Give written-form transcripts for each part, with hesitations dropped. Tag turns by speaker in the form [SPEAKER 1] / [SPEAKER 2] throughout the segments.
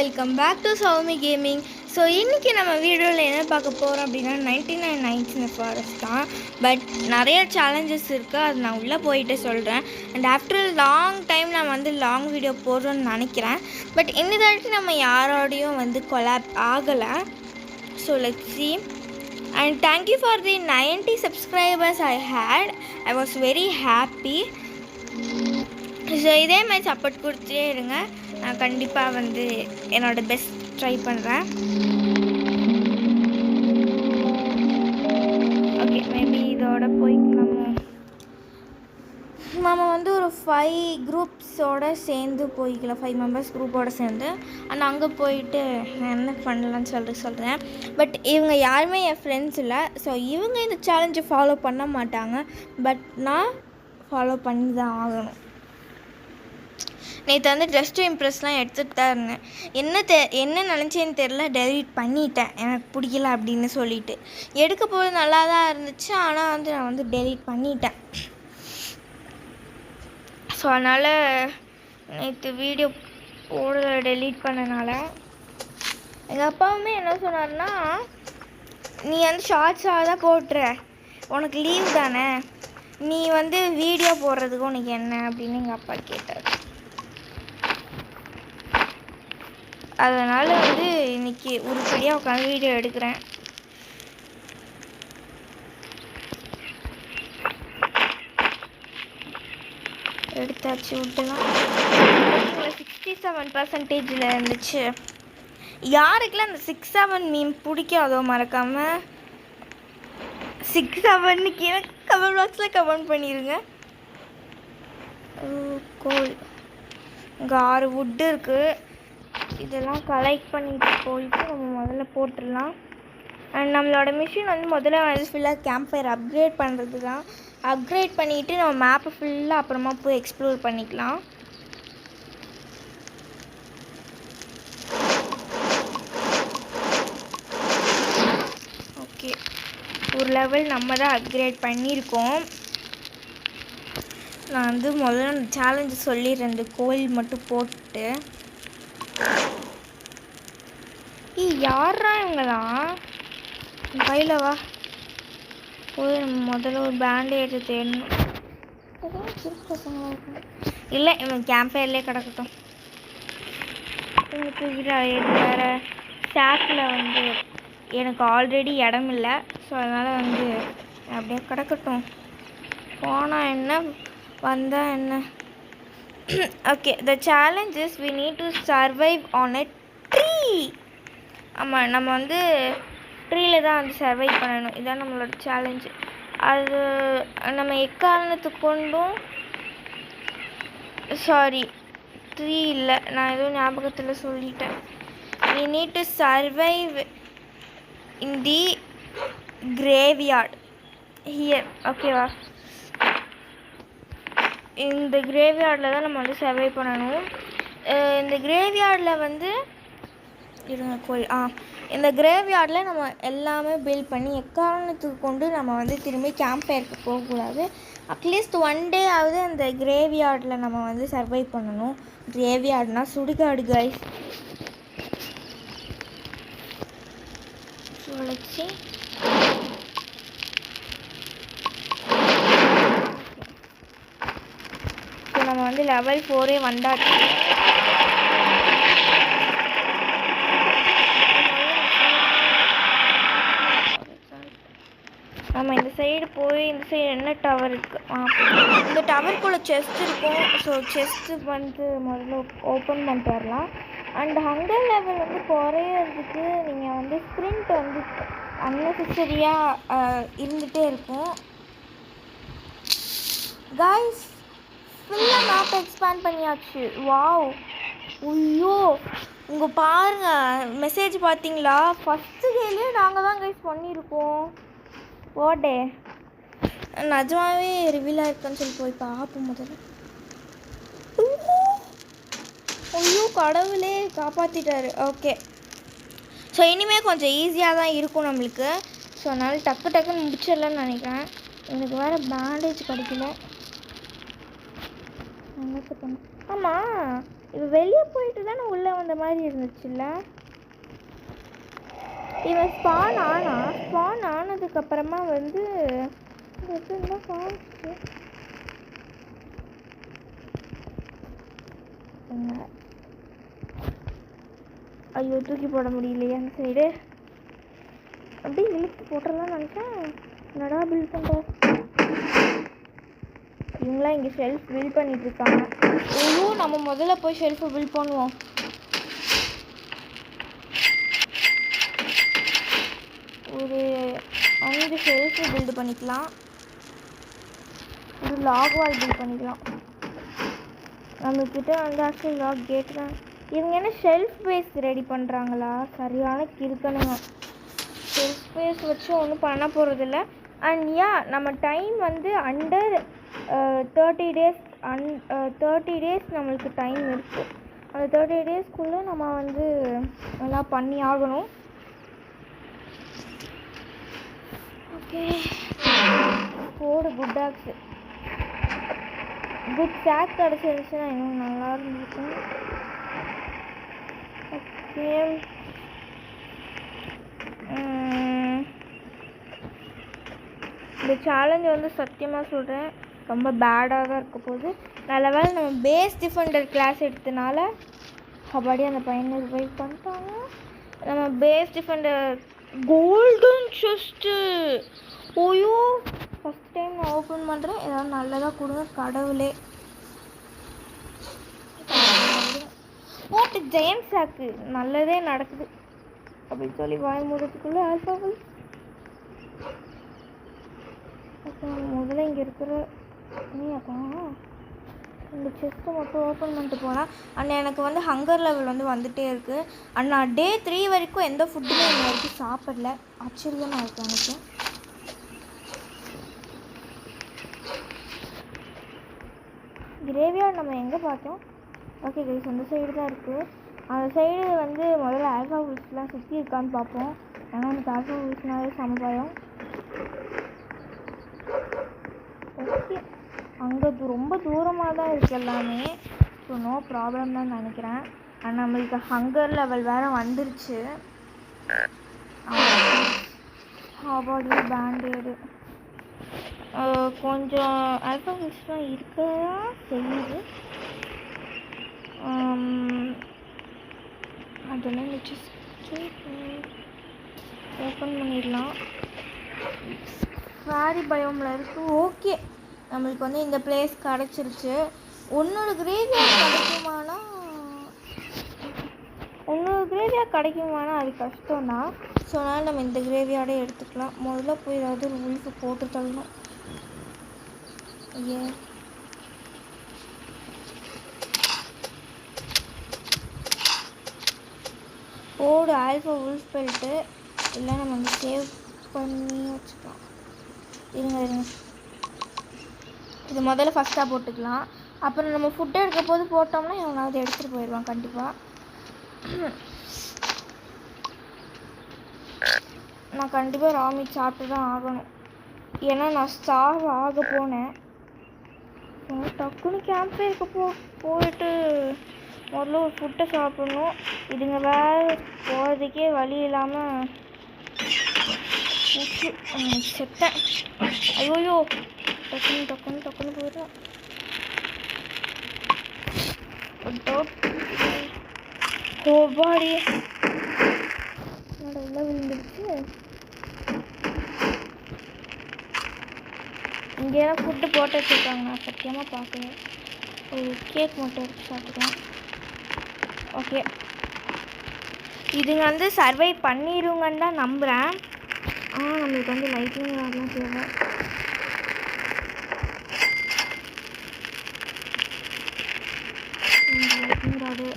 [SPEAKER 1] Welcome back to Soumi gaming. So இன்றைக்கி நம்ம வீடியோவில் என்ன பார்க்க போகிறோம் அப்படின்னா 99 நைட்ஸ் இன் ஃபாரஸ்ட் தான். பட் நிறைய சேலஞ்சஸ் இருக்குது, அது நான் உள்ளே போயிட்டு சொல்கிறேன். அண்ட் ஆஃப்டர் லாங் டைம் நான் வந்து லாங் வீடியோ போடுறோன்னு நினைக்கிறேன். பட் இந்த தாட்டி நம்ம யாரோடையும் வந்து கொலாப் ஆகலை. So let's see. And thank you for the 90 subscribers I had. I was very happy. So இதே மாதிரி சப்போர்ட் கொடுத்துட்டே இருங்க. நான் கண்டிப்பாக வந்து என்னோடய பெஸ்ட் ட்ரை பண்ணுறேன். ஓகே, மேபி இதோட போய் நம்ம வந்து ஒரு 5 குரூப்ஸோடு சேர்ந்து போய்க்கலாம். 5 மெம்பர்ஸ் குரூப்போடு சேர்ந்து அங்கே போயிட்டு நான் என்ன பண்ணலான்னு சொல்கிறேன். பட் இவங்க யாருமே என் ஃப்ரெண்ட்ஸ் இல்லை. ஸோ இவங்க இந்த சேலஞ்சை ஃபாலோ பண்ண மாட்டாங்க. பட் நான் ஃபாலோ பண்ணி தான் ஆகணும். நேற்று வந்து ட்ரெஸ் டு இம்ப்ரெஸ்லாம் எடுத்துகிட்டு தான் இருந்தேன். என்ன நினச்சேன்னு தெரில, டெலிட் பண்ணிட்டேன். எனக்கு பிடிக்கல அப்படின்னு சொல்லிட்டு. எடுக்க போது நல்லா தான் இருந்துச்சு, ஆனால் வந்து நான் வந்து டெலிட் பண்ணிட்டேன். ஸோ அதனால் நேற்று வீடியோ போட டெலீட் பண்ணனால எங்கள் அப்பாவுமே என்ன சொன்னார்னா, நீ வந்து ஷார்ட்ஸாக தான் போட்டுற, உனக்கு லீவ் தானே, நீ வந்து வீடியோ போடுறதுக்கு உனக்கு என்ன அப்படின்னு எங்கள் அப்பா கேட்டார். அதனால் வந்து இன்றைக்கி உருப்படியாக உட்காந்து வீடியோ எடுக்கிறேன். எடுத்தாச்சு, விட்டுலாம். 67% இருந்துச்சு. யாருக்கெல்லாம் அந்த 67 மீம் பிடிக்காதோ மறக்காமல் 67 கீழே கமெண்ட் பாக்ஸில் கமெண்ட் பண்ணிடுங்க. கோல் இங்கே 6 வுட்டு இருக்குது. இதெல்லாம் கலெக்ட் பண்ணிட்டு போயிட்டு நம்ம முதல்ல போட்டுடலாம். அண்ட் நம்மளோட மிஷின் வந்து முதல்ல வந்து ஃபுல்லாக கேம்ப் ஃபயர் அப்கிரேட் பண்ணுறது தான். அப்கிரேட் பண்ணிவிட்டு நம்ம மேப்பை ஃபுல்லாக அப்புறமா போய் எக்ஸ்ப்ளோர் பண்ணிக்கலாம். ஓகே, ஒரு லெவல் நம்ம தான் அப்கிரேட் பண்ணியிருக்கோம். நான் வந்து முதல்ல சேலஞ்சு சொல்லிடுறேன், இந்த கோயில் மட்டும் போட்டு. யாரா இவங்களாம்? கையில் வா, போய் நம்ம முதல்ல ஒரு பேண்டேஜ் தேடணும். இல்லை, இவன் கேம்ப் ஃபயர்லேயே கிடக்கட்டும். எனக்கு வேறு ஸ்டாக்கில் வந்து எனக்கு ஆல்ரெடி இடம் இல்லை. ஸோ அதனால் வந்து அப்படியே கிடக்கட்டும். போனால் என்ன, வந்தால் என்ன. Okay, the challenge is we need to survive on a tree. ஆமாம், நம்ம வந்து ட்ரீயில் தான் வந்து சர்வை பண்ணணும். இதுதான் நம்மளோட சேலஞ்சு. அது நம்ம எக்காரணத்துக்கு கொண்டும் ட்ரீ இல்லை, நான் எதுவும் ஞாபகத்தில் சொல்லிட்டேன். we need to survive in the graveyard here. ஓகேவா? இந்த கிரேவியார்டில் தான் நம்ம வந்து சர்வை பண்ணணும். இந்த கிரேவியார்டில் வந்து இந்த கிரேவியார்டில் நம்ம எல்லாமே பில்ட் பண்ணி எக்காரணத்துக்கு கொண்டு நம்ம வந்து திரும்பி கேம்ப் ஃபயருக்கு போகக்கூடாது. அட்லீஸ்ட் 1 டே ஆகுது அந்த கிரேவியார்டில் நம்ம வந்து சர்வை பண்ணணும். கிரேவியார்ட்னா சுடுகாடு கைஸ். வச்சு நம்ம வந்து லெவல் 4 வந்தாச்சு. நம்ம இந்த சைடு போய் இந்த சைடு என்ன டவர் இருக்குது, இந்த டவருக்குள்ளே செஸ்ட் இருக்கும். ஸோ செஸ்ட்டு வந்து முதல்ல ஓப்பன் பண்ணிட்டு வரலாம். அண்ட் ஹங்கர் லெவல் வந்து குறையிறதுக்கு நீங்கள் வந்து ஸ்ப்ரிண்ட் வந்து அன்னெசரியாக இருந்துகிட்டே இருக்கும். கைஸ், ஃபுல்லாக மேப் எக்ஸ்பேண்ட் பண்ணியாச்சு. வாவ், ஐயோ உங்கள் பாருங்கள், மெசேஜ் பார்த்தீங்களா? ஃபஸ்ட்டு டேலேயே நாங்கள் தான் கைஸ் பண்ணியிருக்கோம். ஓடே நிஜமாவே ரிவீல் ஆயிருக்குன்னு சொல்லி போய் பார்ப்போம் முதல்ல. ஐயோ கடவுளே காப்பாற்றிட்டாரு. ஓகே, ஸோ இனிமேல் கொஞ்சம் ஈஸியாக தான் இருக்கும் நம்மளுக்கு. ஸோ அதனால் டக்குன்னு முடிச்சிடலான்னு நினைக்கிறேன். எனக்கு வேறு பேண்டேஜ் கிடைக்கல. ஆமாம், இவன் வெளியே போயிட்டு தானே உள்ளே வந்த மாதிரி இருந்துச்சுல்ல. இவன் ஸ்பான் ஆனதுக்கப்புறமா வந்து ஐயோ தூக்கி போட முடியலையே அந்த சைடு. அப்படியே இழுத்து போட்டுடலாம் நினைச்சேன். என்னடா பில்ட் பண்ணுறோம். இவங்களாம் இங்கே ஷெல்ஃப் பில்ட் பண்ணிட்டு இருக்காங்க. ஐயோ நம்ம முதல்ல போய் ஷெல்ஃபை பில்ட் பண்ணுவோம். ஒரு 5 ஷெல்ஃபு பில்டு பண்ணிக்கலாம். ஒரு லாக் வால் பில்ட் பண்ணிக்கலாம். நம்மக்கிட்ட வந்து ஆக்சுவலி லாக் கேட் தான். இவங்க என்ன ஷெல்ஃப் பேஸ் ரெடி பண்ணுறாங்களா? சரியான கிறுக்கணுங்க. ஷெல்ஃப் பேஸ் வச்சு ஒன்றும் பண்ண போகிறதில்ல. அண்ட் நம்ம டைம் வந்து அண்டர் 30 days 30 days நம்மளுக்கு டைம் இருக்குது. அந்த 30 daysக்குள்ளே நம்ம வந்து எல்லாம் பண்ணி ஆகணும். ஓகே போடு. குட் டாக்ஸு குட் சாக் கிடச்சிருந்துச்சுன்னா இன்னும் நல்லா இருந்துருக்கும். ஓகே இந்த சேலஞ்ச் வந்து சத்தியமாக சொல்கிறேன் ரொம்ப பேடாக தான் இருக்க போகுது. நல்ல வேளை நம்ம பேஸ் டிஃபெண்டர் கிளாஸ் எடுத்தனால கபடி அந்த பையனை ரிவைவ் பண்ணிட்டாங்க. நம்ம பேஸ் டிஃபெண்டர் கோல்டன் செஸ்ட்டு. ஓயோ ஃபஸ்ட் டைம் நான் ஓப்பன் பண்ணுறேன். ஏதாவது நல்லதாக கொடுங்க கடவுளே. போட்டு ஜெயண்ட் சாக்கு நல்லதே நடக்குது அப்படின்னு சொல்லி வாய் மூடத்துக்குள்ளே ஆல்பாவல். முதல்ல இங்கே இருக்கிற இந்த செஸ்ட்டை மட்டும் ஓப்பன் பண்ணிட்டு போனால் அண்ட் எனக்கு வந்து ஹங்கர் லெவல் வந்து வந்துகிட்டே இருக்குது. அண்ட் நான் டே 3 வரைக்கும் எந்த ஃபுட்டுமே இன்ன வரைக்கும் சாப்பிடல. ஆச்சரியமாக இருக்குது எனக்கு. கிரேவியார்ட் நம்ம எங்கே பார்த்தோம்? ஓகே கைஸ் அந்த சைடு தான் இருக்குது. அந்த சைடு வந்து முதல்ல ஆல்ஃபா வூல்ஸ்லாம் சுற்றி இருக்கான்னு பார்ப்போம். ஏன்னா எனக்கு ஆல்ஃபா வூல்ஸ்னாலே சமுதாயம். ஓகே அங்கே ரொம்ப தூரமாக தான் இருக்குது எல்லாமே. ஸோ நோ ப்ராப்ளம் தான் நினைக்கிறேன். ஆனால் நம்மளுக்கு ஹங்கர் லெவல் வேறு வந்துருச்சு. பாடி பேண்டேடு கொஞ்சம் ஆல்ஃபாபெட்ஸ்லாம் இருக்கா செய்யுது. அதெல்லாம் வச்சு ஓப்பன் பண்ணிடலாம். ஃபேரி பயோமில் இருக்குது. ஓகே நம்மளுக்கு வந்து இந்த பிளேஸ் கிடச்சிருச்சு. இன்னொரு கிரேவியார்ட் கிடைக்குமானா அது கஷ்டம்தான். ஸோ அதனால் நம்ம இந்த கிரேவியார்டே எடுத்துக்கலாம். முதல்ல போய் ஏதாவது ஒரு உல்ஃபு போட்டு தள்ளணும். ஏ போடு ஆல்ஃபா உல்ஃப் பெல்ட்டு. இல்லை நம்ம வந்து சேவ் பண்ணி வச்சுக்கலாம். இருங்க இது முதல்ல ஃபஸ்ட்டாக போட்டுக்கலாம். அப்புறம் நம்ம ஃபுட்டு எடுக்க போது போட்டோம்னா எவனாவது எடுத்துகிட்டு போயிடுவான் கண்டிப்பாக. நான் கண்டிப்பாக ராமி சாப்பிட்டு தான் ஆகணும். ஏன்னா நான் ஸ்டார் ஆக போனேன். டக்குன்னு கேம்ப் இருக்க போயிட்டு முதல்ல ஒரு ஃபுட்டை சாப்பிடணும். இதுங்க வேறு போகிறதுக்கே வழி இல்லாமல் செத்தேன். ஐயோ டக்குன்னு போயிடுறேன். கோபாடி என்னோட உள்ள விழுந்துருச்சு. இங்கேலாம் ஃபுட்டு போட்டு வச்சுருக்காங்க. நான் சத்தியமாக பார்க்கல. ஒரு கேக் மட்டும் எடுத்து சாப்பிட்டுக்கலாம். ஓகே இதுங்க வந்து சர்வை பண்ணிடுங்கன்னு தான் நம்புகிறேன். ஆனால் நம்மளுக்கு வந்து லைட்டிங் ராட்லாம் தேவை. லைட்டிங் ராடு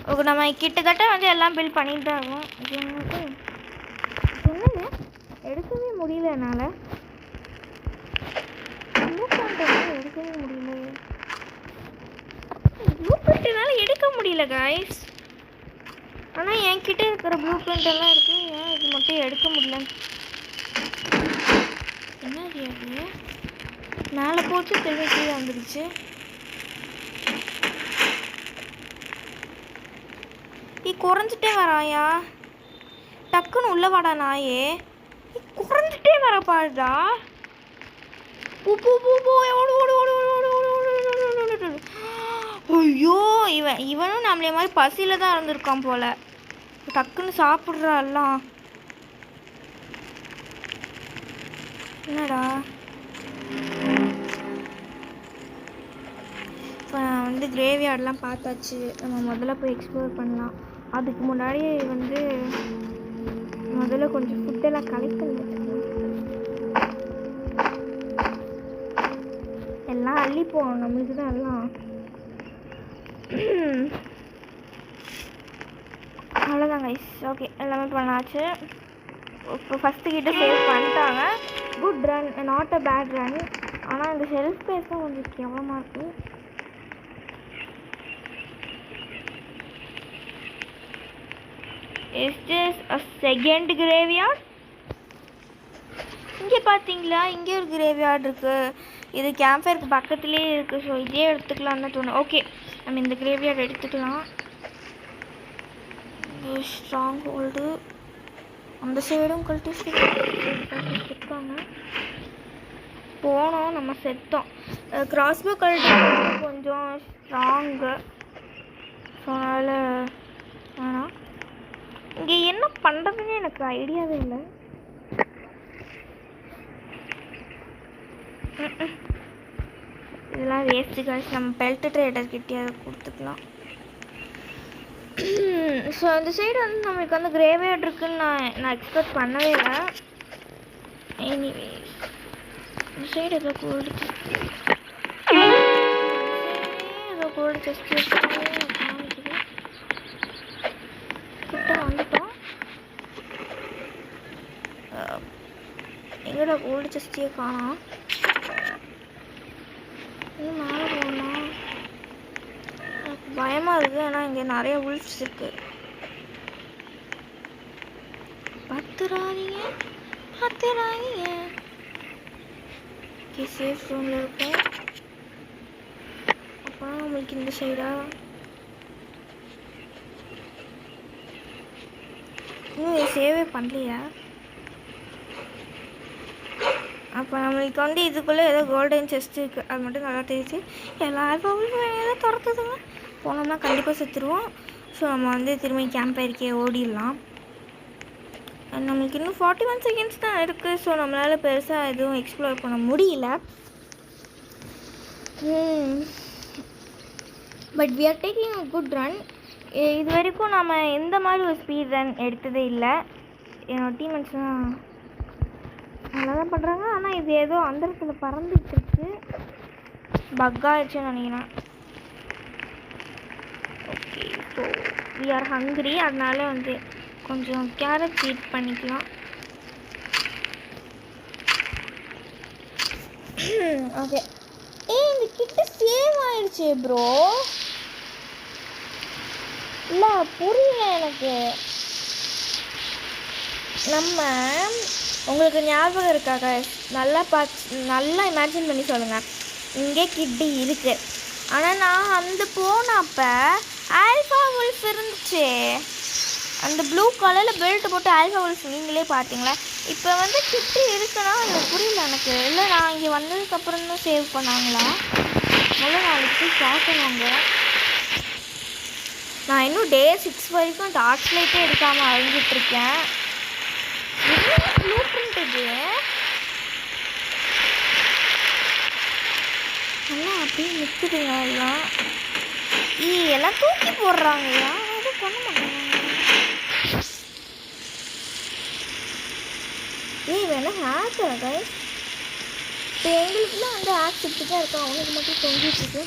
[SPEAKER 1] ஓகே நம்ம கிட்டத்தட்ட வந்து எல்லாம் பில் பண்ணிட்டு தான் இருக்கோம். இது என்னது எடுக்கவே முடியல என்னால். எடுக்கவே முடியல. ப்ளூ பிரிண்ட்னால எடுக்க முடியல கைஸ். ஆனால் என்கிட்ட இருக்கிற ப்ளூ பிரிண்ட் எல்லாம் இருக்கு. ஏன் இது மட்டும் எடுக்க முடியல? என்ன அது மேலே போச்சு திரும்பி கீழே வந்துடுச்சு. குறைஞ்சிட்டே வராயா? டக்குன்னு உள்ள வாடா நாயே. குறைஞ்சிட்டே வர பாருடா. பூ பூ பூ பூ ஓடு ஓடு ஓடு ஓடு ஓடு. ஐயோ இவனும் நம்மளே மாதிரி பசியில தான் இருந்திருக்கான் போல. டக்குன்னு சாப்பிட்றாலாம். என்னடா இப்போ வந்து கிரேவியார்டெலாம் பார்த்தாச்சு. நம்ம முதல்ல போய் எக்ஸ்ப்ளோர் பண்ணலாம். அதுக்கு முன்னாடி வந்து முதல்ல கொஞ்சம் ஃபுட்டெல்லாம் கலெக்ட் பண்ணி வச்சுக்கணும். எல்லாம் அள்ளிப்போம், நம்மளுக்கு தான் எல்லாம். அவ்வளோதான் கைஸ். ஓகே, எல்லாமே பண்ணாச்சு. இப்போ ஃபஸ்ட்டு கிட்ட சேவ் பண்ணிட்டாங்க. Good run, not a bad run. ஆனால் இந்த ஷெல்ஃப் ஸ்பேஸ் தான் கொஞ்சம் கேவலமாக இருக்குது. Is this a second graveyard? இங்கே பார்த்தீங்களா, இங்கே ஒரு கிரேவியார்டு இருக்குது. இது கேம்ப் ஃபயருக்கு பக்கத்துலேயே இருக்குது. ஸோ இதே எடுத்துக்கலான்னு தான் தோணும். ஓகே, நம்ம இந்த கிரேவியார்டு எடுத்துக்கலாம். Strong hold. அந்த சைடும் கழட்டி இருக்காங்க. போனோம், நம்ம செத்தோம். கிராஸ்போ கழட்டி கொஞ்சம் ஸ்ட்ராங்கு. ஸோ அதனால் வேணாம். இங்கே என்ன பண்ணுறதுன்னு எனக்கு ஐடியாவே இல்லை. இதெல்லாம் வேஸ்ட்டு காசு. நம்ம பெல்ட் ட்ரேடர்கிட்டே அதை கொடுத்துக்கலாம். ஸோ அந்த சைடு வந்து நம்மளுக்கு வந்து கிரேவியார்டு இருக்குன்னு நான் எக்ஸ்பெக்ட் பண்ணவே இல்லை. எனிவே இந்த சைடு ஏதோ கோல்டு செஸ்ட் கிட்ட வந்துட்டோம். எங்கடா கோல்டு செஸ்டியே காணோம். இது மேலே போகணும். எனக்கு பயமாக இருக்குது. ஏன்னா இங்கே நிறைய உல்ஃப்ஸ் இருக்கு. பத்துறாதீங்க. ஓகே, சேஃப் ரூமில் இருக்கேன். அப்புறம் நம்மளுக்கு இந்த சைடா இன்னும் சேவே பண்ணலையா? அப்போ நம்மளுக்கு வந்து இதுக்குள்ளே ஏதோ கோல்டன் செஸ்ட் இருக்குது. அது மட்டும் நல்லா தெரியுது. எல்லா ஆல்பமும் ஏதோ துரத்துதுங்க. போனோம்னா கண்டிப்பாக செத்துருவோம். ஸோ நம்ம வந்து திரும்பி கேம்ப் ஃபயருக்கே ஓடிடலாம். நம்மளுக்கு இன்னும் 41 செகண்ட்ஸ் தான் இருக்குது. ஸோ நம்மளால் பெருசாக எதுவும் எக்ஸ்ப்ளோர் பண்ண முடியல. But we are taking a good run. இது வரைக்கும் நம்ம எந்த மாதிரி ஒரு ஸ்பீட் ரன் எடுத்ததே இல்லை. என்னோடய டீம்மேட்ஸ்லாம் நல்லா தான் பண்ணுறாங்க. ஆனால் இது ஏதோ அந்த இடத்துல பறந்துட்டு இருக்கு. பக்காகிடுச்சுன்னு நினைக்கிறேன். Okay, so we are hungry. அதனால வந்து கொஞ்சம் கேரட் ஹீட் பண்ணிக்கலாம். ஓகே, இந்த கிட்ட சேவ் ஆயிடுச்சு ப்ரோ. இல்லை புரியல எனக்கு. நம்ம உங்களுக்கு ஞாபகம் இருக்காக? நல்லா இமேஜின் பண்ணி சொல்லுங்கள். இங்கே கிட்டி இருக்குது. ஆனால் நான் அந்த போனப்போ ஆல்ஃபா உல்ஃப் இருந்துச்சு. அந்த ப்ளூ கலரில் பெல்ட் போட்டு ஆல்ஃபா உல்ஃப் நீங்களே பார்த்தீங்களா? இப்போ வந்து கிட்டி இருக்குன்னா எனக்கு புரியல எனக்கு. இல்லை நான் இங்கே வந்ததுக்கப்புறம் தான் சேவ் பண்ணாங்களா? முதல்ல நாளைக்கு பார்க்கணுங்க. நான் இன்னும் டே 6 வரைக்கும் டார்ச் லைட்டே எடுக்காமல் அழிஞ்சிட்ருக்கேன். ப்ளூ பிரிண்ட் இது நல்லா அப்படியே நிற்குதுங்க. எல்லாம் எல்லாம் தூக்கி போடுறாங்கய்யா. எதுவும் பண்ண மாட்டாங்க. வேணா ஹேக்கர் கைஸ். இப்போ எங்களுக்குலாம் வந்து ஹேக் சுற்றி தான் இருக்கா. அவனுக்கு மட்டும் தொங்கிட்டுருக்கு.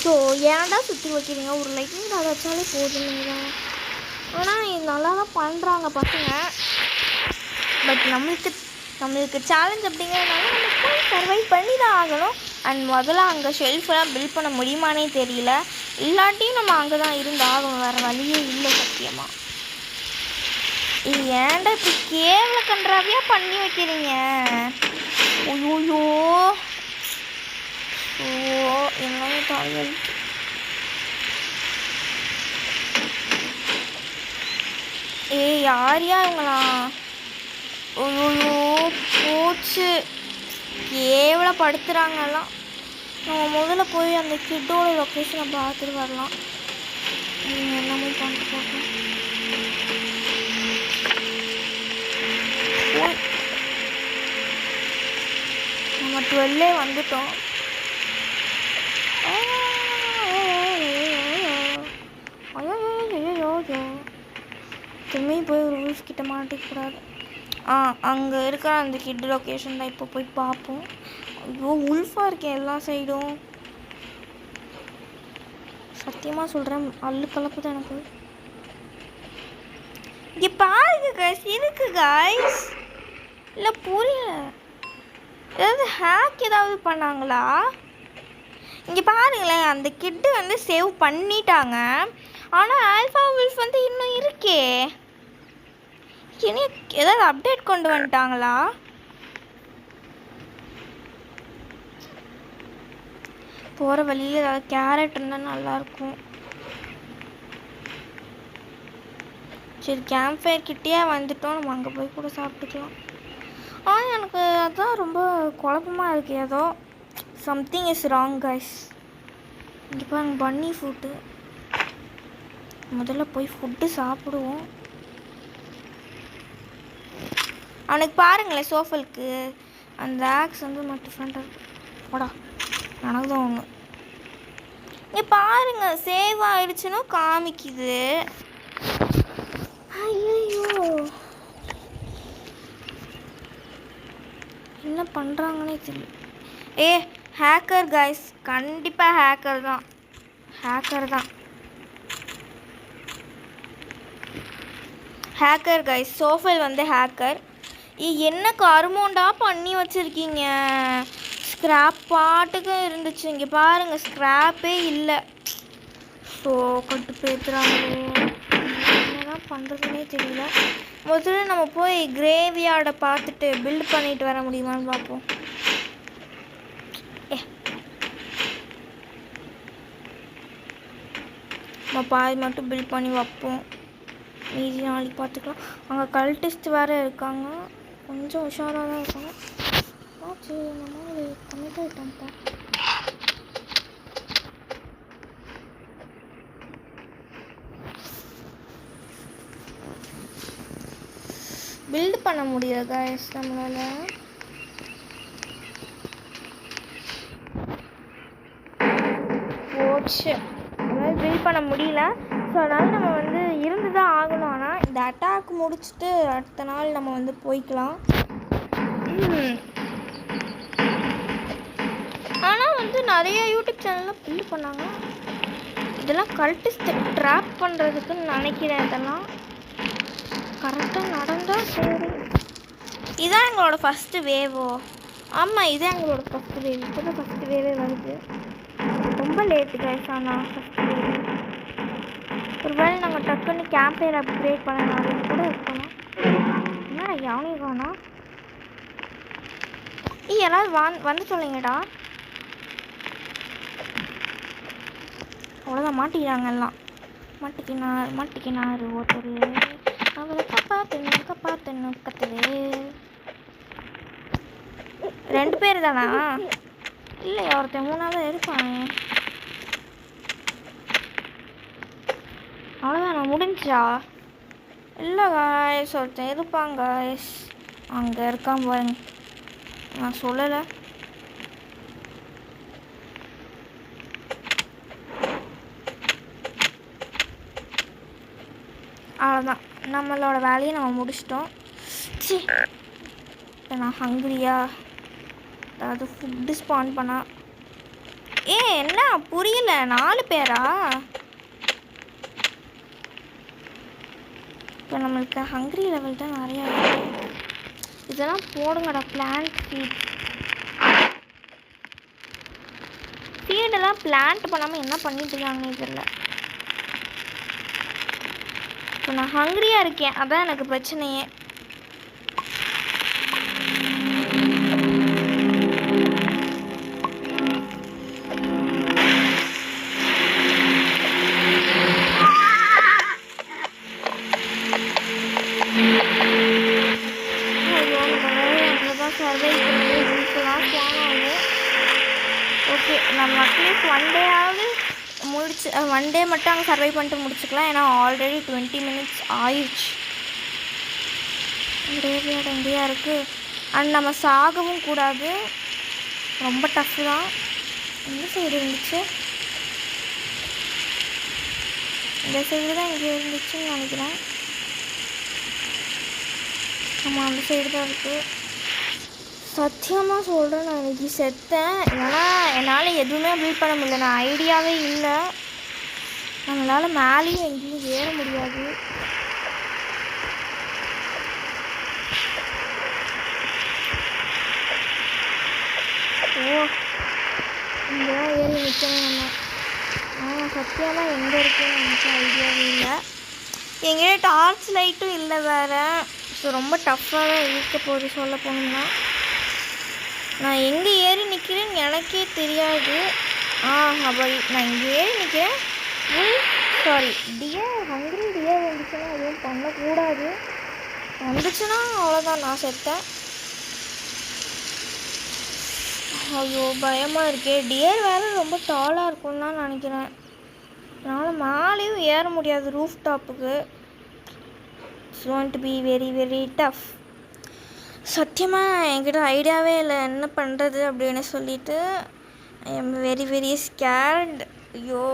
[SPEAKER 1] ஸோ ஏன்டா சுற்றி வைக்கிறீங்க? ஒரு லைட்டிங் அதை வச்சாலே போதுங்க. ஆனால் இது நல்லா தான் பண்ணுறாங்க பசங்க. பட் நம்மளுக்கு சேலஞ்ச் அப்படிங்கிறதுனால நம்ம போய் சர்வைவ் பண்ணி தான் ஆகணும். அண்ட் முதல்ல அங்கே ஷெல்ஃபெல்லாம் பில்ட் பண்ண முடியுமானே தெரியல. இல்லாட்டியும் நம்ம அங்கே தான் இருந்து ஆகணும். வேறு வழியே இல்லை சத்தியமாக. இது ஏன்டா இப்படி கேவல கன்றாவியாக பண்ணி வைக்கிறீங்க? ஐயோயோ, ஓ எல்லாமே தாழ்வு. யாரையா இவங்களாம்? ஐயோ போச்சு, கேவலப்படுத்துகிறாங்கலாம். நம்ம முதல்ல போய் அந்த கிட்டோட லொக்கேஷனை பார்த்துட்டு வரலாம். எல்லாமே பண்ணிட்டு பார்க்கலாம். நம்ம 12 வந்துட்டோம். திரும்பி போய் ஒரு ரூல்ஸ் கிட்ட மாட்டிக்கூடாது. அங்கே இருக்கிற அந்த கிட் லொக்கேஷன் தான் இப்போ போய் பார்ப்போம். ஐயோ உல்ஃபாக இருக்கேன் எல்லா சைடும். சத்தியமாக சொல்கிறேன், அல்லு கலப்புதான் எனக்கு. இங்கே பாருங்க கைஸ், இருக்கு கைஸ். இல்லை புரியல, ஏதாவது ஹேக் ஏதாவது பண்ணாங்களா? இங்கே பாருங்களேன், அந்த கிட்டு வந்து சேவ் பண்ணிட்டாங்க. ஆனால் ஆல்ஃபா உல்ஃப் வந்து இன்னும் இருக்கே. இனி ஏதாவது அப்டேட் கொண்டு வந்துட்டாங்களா? போகிற வழியில் ஏதாவது கேரட் இருந்தால் நல்லாயிருக்கும். சரி, கேம்ப் ஃபயர் கிட்டேயே வந்துட்டோம், நம்ம அங்கே போய் கூட சாப்பிட்டுக்கலாம். ஆனால் எனக்கு அதுதான் ரொம்ப குழப்பமாக இருக்குது. ஏதோ சம்திங் இஸ் ராங் கைஸ். இங்கே பாருங்க பன்னி ஃபுட்டு. முதல்ல போய் ஃபுட்டு சாப்பிடுவோம். அவனுக்கு பாருங்களேன், சோஃபலுக்கு அந்த ஆக்ஸ் வந்து டிஃப்ரெண்ட்டாக இருக்கு. போடா, எனக்கு தான் ஒன்று. இங்கே பாருங்க, சேவ் ஆயிடுச்சுன்னு காமிக்குது. ஐயோ, என்ன பண்ணுறாங்கன்னே தெரியல. ஹேக்கர் கைஸ், கண்டிப்பாக ஹேக்கர் தான். ஹேக்கர் கைஸ், சோஃபல் வந்து ஹேக்கர். என்ன கருமோண்டா பண்ணி வச்சுருக்கீங்க? ஸ்க்ராப் பாட்டுக்கு இருந்துச்சு. இங்கே பாருங்கள், ஸ்க்ராப்பே இல்லை. ஸோ கட்டு பேத்துறாங்களே, என்னதான் பண்ணுறதுனே தெரியல. முதல்ல நம்ம போய் கிரேவியார்டை பார்த்துட்டு பில்ட் பண்ணிட்டு வர முடியுமான்னு பார்ப்போம். நம்ம பாதி மட்டும் பில்ட் பண்ணி வைப்போம், மீதி நாளைக்கு பார்த்துக்கலாம். அங்கே கல்டிஸ்ட் வேறு இருக்காங்க, கொஞ்சம் உஷாராக தான் இருக்காங்க. சரி, நம்ம கம்மிட் ஆகிட்டோம்ப்பா. பில்ட் பண்ண முடியல கைஸ் நம்மளால். போச்சு, அதாவது பில்ட் பண்ண முடியல. ஸோ அதனால் நம்ம வந்து இருந்து தான் ஆகணும். ஆனால் இந்த அட்டாக் முடிச்சுட்டு அடுத்த நாள் நம்ம வந்து போய்க்கலாம். ஆனால் வந்து நிறைய யூடியூப் சேனலில் பில்ட் பண்ணாங்க. இதெல்லாம் கல்டிஸ்ட் ட்ராப் பண்ணுறதுக்குன்னு நினைக்கிறேன். இதெல்லாம் கரெக்டாக நடந்தால் சரி. இதுதான் எங்களோட ஃபஸ்ட்டு வேவோ? ஆமாம், இதுதான் எங்களோட ஃபஸ்ட்டு வேவ். இப்போ தான் ஃபஸ்ட்டு வேவே வருது. ரொம்ப லேட்டு கைஸ். ஆனால் ஃபஸ்ட்டு வேவ் ஒருவேளை நாங்கள் டக்குன்னு கேம்பையர் அப்கிரேட் பண்ணனால கூட இருக்கணும். என்னடா யானையும் காணோம்? யாராவது வந்து சொல்லுங்கடா. அவ்வளோதான், மாட்டிக்கிறாங்க எல்லாம். மாட்டிக்கினார் ஒருத்தர். அவரை காப்பாத்தன்னு கத்துது. 2 பேர் தானா? இல்லையா, ஒருத்தன் 3ஆவது இருப்பான். அவ்வளோதான், முடிஞ்சா? இல்லை காய்ஸ், ஒருத்தன் இருப்பாங்க காய்ஸ். அங்கே இருக்கான் பாருங்க, நான் சொல்லலை. அவ்வளோதான், நம்மளோட வேலையை நம்ம முடிச்சிட்டோம். சரி, இப்போ நான் ஹங்கிரியா? அதாவது ஃபுட்டு ஸ்பான் பண்ணா. என்ன புரியல, 4 பேரா? இப்போ நம்மளுக்கு ஹங்கிரி லெவல் தான் நிறையா இருக்குது. இதெல்லாம் போடுங்கடா, பிளான்ட் ஃபீடெல்லாம் பிளான்ட் பண்ணாமல் என்ன பண்ணிட்டு இருக்காங்கன்னு தெரியல. இப்போ நான் ஹங்கிரியாக இருக்கேன், அதான் எனக்கு பிரச்சனையே. ஸ்பான் ஆகும். ஓகே, நம்ம அட்லீஸ்ட் 1 டேயாவது முடிச்சு 1 டே மட்டும் அங்கே சர்வை பண்ணிட்டு முடிச்சுக்கலாம். ஏன்னா ஆல்ரெடி 20 மினிட்ஸ் ஆயிடுச்சு. கிரேவியார்டு எங்கேயா இருக்குது. அண்ட் நம்ம சாகவும் கூடாது. ரொம்ப டஃப் தான். எந்த சைடு இருந்துச்சு? இந்த சைடு தான் இங்கே இருந்துச்சுன்னு நினைக்கிறேன். ஆமாம், அந்த சைடு தான் இருக்குது. சத்தியமாக சொல்கிறேன், நான் இன்றைக்கி செத்தேன். ஏன்னா என்னால் எதுவுமே பில்ட் பண்ண முடியல. நான் ஐடியாவே இல்லை. நம்மளால் மேலேயும் எங்கேயும் ஏற முடியாது. ஓ, இங்கே தான் ஏறி நிற்கணும் நம்ம. சத்தியமாக எங்கே இருக்குன்னு எனக்கு ஐடியாவே இல்லை. எங்கிட்ட டார்ச் லைட்டும் இல்லை வேறு. ஸோ ரொம்ப டஃப்பாக தான் இருக்க போகுது சொல்ல போனோம்னா. நான் எங்கே ஏறி நிற்கிறேன்னு எனக்கே தெரியாது. அப்படி நான் இங்கே ஏறி நிற்கிறேன். சாரி, டியர் ஹங்கிரி டியர் வந்துச்சுன்னா எதுவும் பண்ணக்கூடாது. வந்துச்சுன்னா அவ்வளோதான், நான் செத்தேன். ஐயோ, பயமாக இருக்கே. டியர் வேறு ரொம்ப டாலாக இருக்கும்னு தான் நினைக்கிறேன். அதனால் மேலேயும் ஏற முடியாது ரூஃப் டாப்புக்கு. It's going to be very very tough. சத்தியமாக என்கிட்ட ஐடியாவே இல்லை என்ன பண்ணுறது அப்படின்னு சொல்லிட்டு. I'm very very scared. ஐயோ,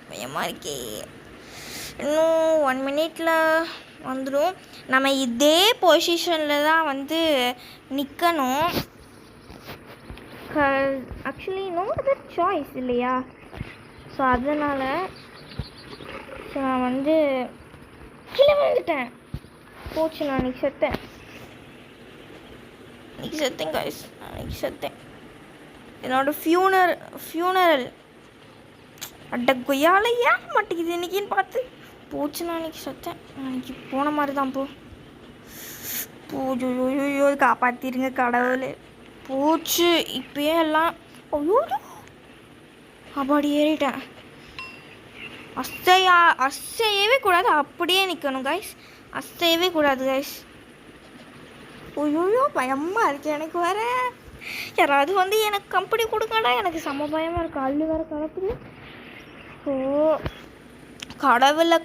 [SPEAKER 1] பயமாக இருக்கே. இன்னும் 1 மினிட்டில் வந்துடும். நம்ம இதே பொசிஷனில் தான் வந்து நிற்கணும். ஆக்சுவலி நோ அதர் சாய்ஸ் இல்லையா? ஸோ அதனால் நான் வந்து கீழே வந்துட்டேன். போச்சு, நான் அன்றைக்கி செத்தேன். கைஸ், அன்றைக்கி செத்தேன். என்னோட ஃபியூனரல் அட்ட கொய்யால ஏன் மாட்டேங்குது இன்றைக்கின்னு பார்த்து. போச்சு, நான் அன்றைக்கி செத்தேன். அன்றைக்கி போன மாதிரி தான். பூஜோ காப்பாற்றிருங்க கடவுளே. போச்சு இப்போயே எல்லாம். ஐயோ, அப்பாடி ஏறிட்டேன். அசையவே கூடாது, அப்படியே நிற்கணும் கைஸ். அசையவே கூடாது கைஸ். ஐயோ, பயமாக இருக்குது எனக்கு வேறு. யாராவது வந்து எனக்கு கம்பெனி கொடுங்கடா. எனக்கு செம்ம பயமாக இருக்குது. அள்ளு வேறு கலப்புது. ஸோ கடவுளை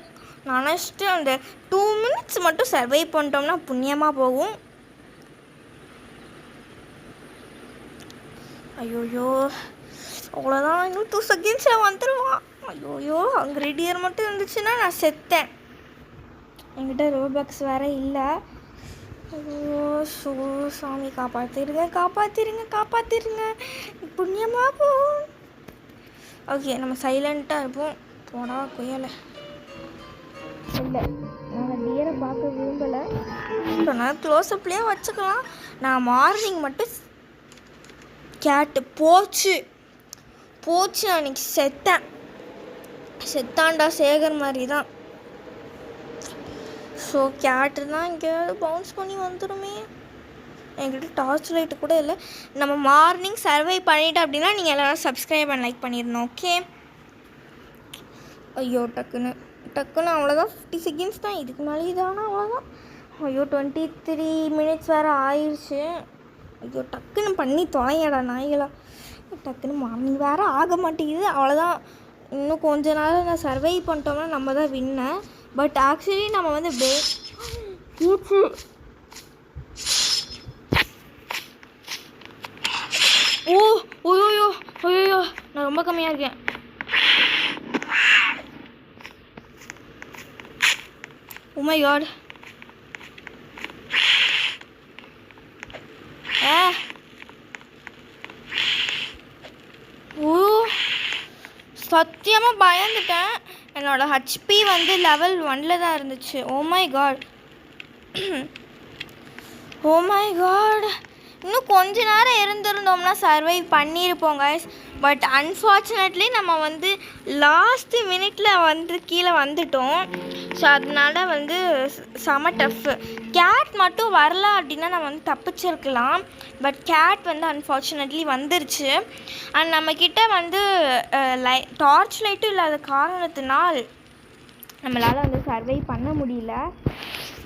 [SPEAKER 1] நினச்சிட்டு அந்த 2 மினிட்ஸ் மட்டும் சர்வை பண்ணிட்டோம்னா புண்ணியமாக போகும். ஐயோயோ, அவ்வளோதான். இன்னும் 2 செகண்ட்ஸில் வந்துடுவான். ஐயோயோ, அங்கே ரெடியர் மட்டும் இருந்துச்சுன்னா நான் செத்தேன். என்கிட்ட ரோபாக்ஸ் வேறு இல்லை. ஐயோ, ஸோ சாமி காப்பாற்றிருங்க. புண்ணியமாக போகும். ஓகே, நம்ம சைலண்ட்டாக இருப்போம். போடா கொய்யலை. இல்லை, நாங்கள் டியரை பார்க்க விரும்பலை. இப்போ நான் க்ளோஸ்அப்லேயே வச்சுக்கலாம். நான் மார்னிங் மட்டும் கேட்டு போச்சு. அன்றைக்கி செத்தான்டா சேகர் மாதிரி தான். ஸோ கேட்டு தான் எங்கேயாவது பவுன்ஸ் பண்ணி வந்துடுமே. என்கிட்ட டார்ச் லைட்டு கூட இல்லை. நம்ம மார்னிங் சர்வை பண்ணிட்டோம் அப்படின்னா நீங்கள் எல்லோரும் சப்ஸ்கிரைப் அண்ட் லைக் பண்ணிடணும். ஓகே. ஐயோ, டக்குன்னு அவ்வளோதான். 50 செகண்ட்ஸ் தான். இதுக்கு மேலே இதானா அவ்வளோதான். ஐயோ, 23 மினிட்ஸ் வேறு ஆயிடுச்சு. ஐயோ, டக்குன்னு பண்ணி தொலைங்கடா நாய்களா. டக்குன்னு மார்னிங் வேறு ஆக மாட்டேங்குது. அவ்வளோதான். இன்னும் கொஞ்ச நாள் நான் சர்வை பண்ணிட்டோம்னா நம்ம தான் வின்னர். பட் ஆக்சுவலி நம்ம வந்து ஓய்யோ, நான் ரொம்ப கம்மியாக இருக்கேன். Oh my god. சத்தியமாக பயந்துட்டேன். என்னோடய ஹெச்பி வந்து லெவல் 1 தான் இருந்துச்சு. Oh my god. இன்னும் கொஞ்ச நேரம் இருந்திருந்தோம்னா சர்வை பண்ணியிருப்போம் கைஸ். பட் அன்ஃபார்ச்சுனேட்லி நம்ம வந்து லாஸ்ட்டு மினிட்ல வந்து கீழே வந்துட்டோம். ஸோ அதனால வந்து செம டஃப்பு. கேட் மட்டும் வரல அப்படின்னா நம்ம வந்து தப்பிச்சிருக்கலாம். பட் கேட் வந்து அன்ஃபார்ச்சுனேட்லி வந்துருச்சு. அண்ட் நம்மக்கிட்ட வந்து டார்ச் லைட்டும் இல்லாத காரணத்தினால் நம்மளால் வந்து சர்வை பண்ண முடியல.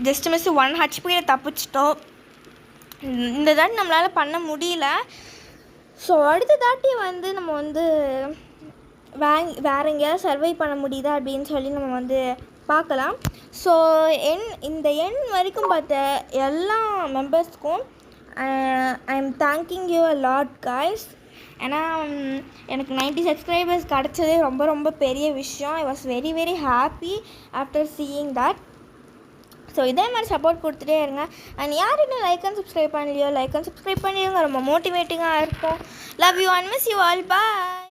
[SPEAKER 1] Just miss 1 ஹெச்பியில் தப்பிச்சிட்டோம். இந்த தான் நம்மளால் பண்ண முடியல. ஸோ அடுத்த தாட்டி வந்து நம்ம வந்து வேறு எங்கேயாவது சர்வை பண்ண முடியுதா அப்படின்னு சொல்லி நம்ம வந்து பார்க்கலாம். ஸோ இந்த எண் வரைக்கும் பார்த்த எல்லா மெம்பர்ஸ்க்கும் I'm thanking you a lot guys. ஏன்னா எனக்கு 90 சப்ஸ்கிரைபர்ஸ் கிடச்சதே ரொம்ப ரொம்ப பெரிய விஷயம். I was very very happy after seeing that. So இதே மாதிரி சப்போர்ட் கொடுத்துட்டே இருங்க. அண்ட் யார் இன்னும் லைக் அண்ட் சப்ஸ்கிரைப் பண்ணலையோ லைக் அண்ட் சப்ஸ்கிரைப் பண்ணிடுங்க. ரொம்ப மோட்டிவேட்டிங்காக இருக்கும். Love you and miss you all. Bye.